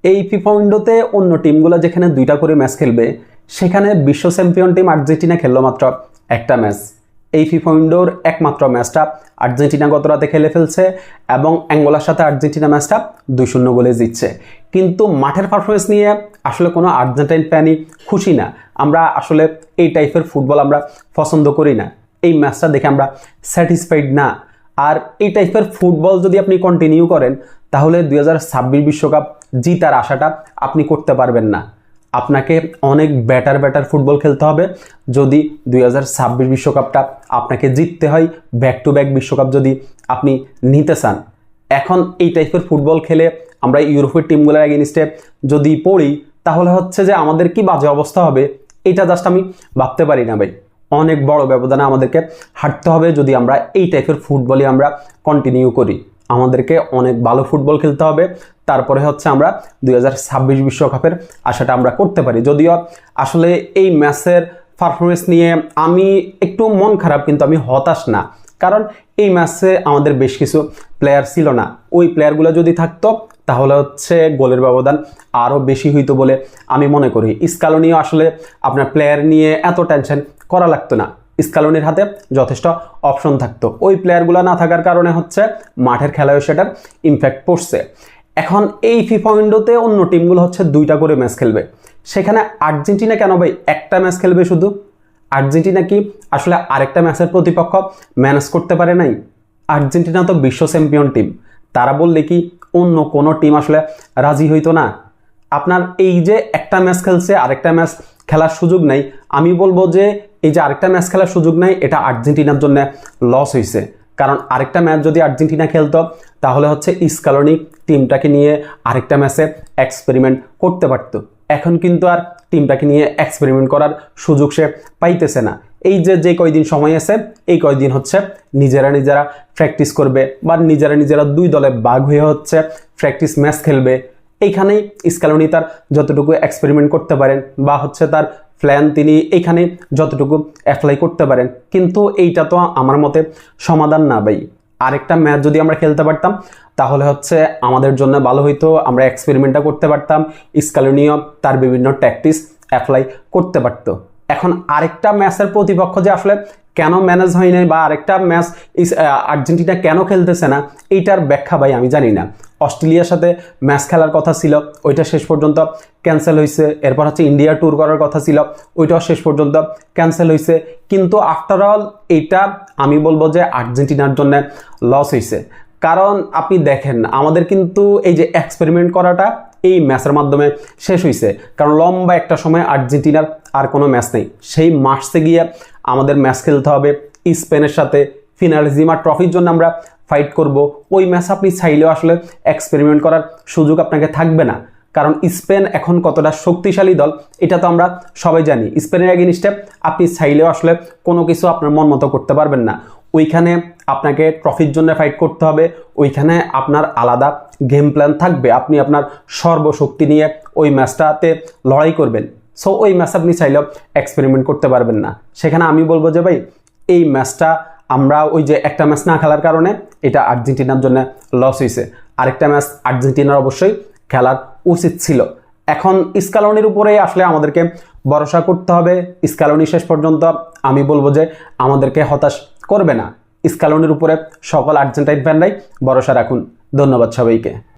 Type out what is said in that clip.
এই ফিফা উইন্ডোতে অন্য টিমগুলো যেখানে 2টা করে ম্যাচ খেলবে, সেখানে বিশ্ব চ্যাম্পিয়ন টিম আর্জেন্টিনা খেললো মাত্র একটা ম্যাচ। এই ফিফা উইন্ডোর একমাত্র ম্যাচটা আর্জেন্টিনা গত রাতে খেলে ফেলছে এবং অ্যাঙ্গোলার সাথে আর্জেন্টিনা ম্যাচটা 2-0 গোলে জিতছে। কিন্তু মাঠের পারফরমেন্স নিয়ে আসলে কোনো আর্জেন্টাইন ফ্যানই খুশি না। আমরা আসলে এই টাইপের ফুটবল আমরা পছন্দ করি না। এই ম্যাচটা দেখে আমরা স্যাটিসফাইড না। আর এই টাইপের ফুটবল যদি আপনি কন্টিনিউ করেন, তাহলে 2026 বিশ্বকাপ জিতার আশাটা আপনি করতে পারবেন না। আপনাকে অনেক বেটার ফুটবল খেলতে হবে যদি 2026 বিশ্বকাপটা আপনাকে জিততে হয়, ব্যাক টু ব্যাক বিশ্বকাপ যদি আপনি নিতে চান। এখন এই টাইপের ফুটবল খেলে আমরা ইউরোপের টিমগুলোর এগেইনস্টে যদি পড়ি, তাহলে হচ্ছে যে আমাদের কি বাজে অবস্থা হবে, এটা জাস্ট আমি ভাবতে পারি না ভাই। অনেক বড় ব্যবধানে আমাদেরকে হাঁটতে হবে যদি আমরা এই টাইপের ফুটবলই আমরা কন্টিনিউ করি। আমাদেরকে অনেক ভালো ফুটবল খেলতে হবে, তারপরে হচ্ছে আমরা 2026 বিশ্বকাপের আশাটা আমরা করতে পারি। যদিও আসলে এই ম্যাচের পারফরমেন্স নিয়ে আমি একটু মন খারাপ, কিন্তু আমি হতাশ না। কারণ এই ম্যাচে আমাদের বেশ কিছু প্লেয়ার ছিল না। ওই প্লেয়ারগুলো যদি থাকতো তাহলে হচ্ছে গোলের ব্যবধান আরও বেশি হইতো বলে আমি মনে করি। স্কালোনিও আসলে আপনার প্লেয়ার নিয়ে এত টেনশন করা লাগতো না। স্কালোনির হাতে যথেষ্ট অপশন থাকতো। ওই প্লেয়ারগুলো না থাকার কারণে হচ্ছে মাঠের খেলায় সেটার ইমপ্যাক্ট পড়ছে। এখন এই ফিফা উইন্ডোতে অন্য টিমগুলো হচ্ছে 2টা করে ম্যাচ খেলবে, সেখানে আর্জেন্টিনা কেন ভাই একটা ম্যাচ খেলবে শুধু? আর্জেন্টিনা কি আসলে আরেকটা ম্যাচের প্রতিপক্ষ ম্যানেজ করতে পারে নাই? আর্জেন্টিনা তো বিশ্ব চ্যাম্পিয়ন টিম, তারা বললে কি অন্য কোনো টিম আসলে রাজি হইতো না? আপনার এই যে একটা ম্যাচ খেলছে, আরেকটা ম্যাচ খেলার সুযোগ নাই, আমি বলবো যে এই যে আরেকটা ম্যাচ খেলার সুযোগ নাই, এটা আর্জেন্টিনার জন্য লস হয়েছে। কারণ আরেকটা ম্যাচ যদি আর্জেন্টিনা খেলতো, তাহলে হচ্ছে স্কালোনি টিমটাকে নিয়ে আরেকটা ম্যাচে এক্সপেরিমেন্ট করতে পারতো। এখন কিন্তু আর টিমটাকে নিয়ে এক্সপেরিমেন্ট করার সুযোগ সে পাইতেছে না। এই যে কয়দিন সময় আছে, এই কয়দিন হচ্ছে নিজেরা প্র্যাকটিস করবে বা নিজেরা 2 দলে ভাগ হয়ে হচ্ছে প্র্যাকটিস ম্যাচ খেলবে। এইখানেই স্কালোনি তার যতটুকু এক্সপেরিমেন্ট করতে পারেন বা হচ্ছে তার প্ল্যান তিনি এইখানে যতটুকু অ্যাপ্লাই করতে পারেন। কিন্তু এইটা তো আমার মতে সমাধান না ভাই। আরেকটা ম্যাচ যদি আমরা খেলতে পারতাম, তাহলে হচ্ছে আমাদের জন্য ভালো হইতো। আমরা এক্সপেরিমেন্টটা করতে পারতাম, স্কালোনিও তার বিভিন্ন ট্যাকটিক্স অ্যাপ্লাই করতে পারতো। এখন আরেকটা ম্যাচের প্রতিপক্ষ যে আসলে কেন ম্যানেজ হয় নাই বা আরেকটা ম্যাচ আর্জেন্টিনা কেন খেলতেছে না, এইটার ব্যাখ্যা ভাই আমি জানি না। অস্ট্রেলিয়ার সাথে ম্যাচ খেলার কথা ছিল, ওইটা শেষ পর্যন্ত ক্যান্সেল হয়েছে। এরপর হচ্ছে ইন্ডিয়া ট্যুর করার কথা ছিল, ওইটাও শেষ পর্যন্ত ক্যান্সেল হয়েছে। কিন্তু আফটার অল এইটা আমি বলবো যে আর্জেন্টিনার জন্য লস হয়েছে। কারণ আপনি দেখেন, আমাদের কিন্তু এই যে এক্সপেরিমেন্ট করাটা এই ম্যাচের মাধ্যমে শেষ হয়েছে। কারণ লম্বা একটা সময় আর্জেন্টিনার আর কোনো ম্যাচ নেই। সেই মার্চে গিয়ে আমাদের ম্যাচ খেলতে হবে স্পেনের সাথে, ফিনালিজিমা ট্রফির জন্য আমরা ফাইট করব। ওই ম্যাচ আপনি চাইলেও আসলে এক্সপেরিমেন্ট করার সুযোগ আপনাকে থাকবে না। কারণ স্পেন এখন কতটা শক্তিশালী দল এটা তো আমরা সবাই জানি। স্পেনের এগেইনস্টে আপনি চাইলেও আসলে কোনো কিছু আপনার মন মতো করতে পারবেন না। ওইখানে আপনাকে ট্রফির জন্য ফাইট করতে হবে, ওইখানে আপনার আলাদা গেম প্ল্যান থাকবে। আপনি আপনার সর্বশক্তি নিয়ে ওই ম্যাচটাতে লড়াই করবেন। সো ওই ম্যাচ আপনি চাইলেও এক্সপেরিমেন্ট করতে পারবেন না। সেখানে আমি বলবো যে ভাই, এই ম্যাচটা আমরা ওই যে একটা ম্যাচ না খেলার কারণে এটা আর্জেন্টিনার জন্য লস হয়েছে। আরেকটা ম্যাচ আর্জেন্টিনার অবশ্যই খেলার উচিত ছিল। এখন স্কালোনির উপরে আসলে আমাদেরকে ভরসা করতে হবে। স্কালোনি শেষ পর্যন্ত আমি বলবো যে আমাদেরকে হতাশ করবে না। স্কালোনির উপরে সকল আর্জেন্টাইন ফ্যানরাই ভরসা রাখুন। ধন্যবাদ সবাইকে।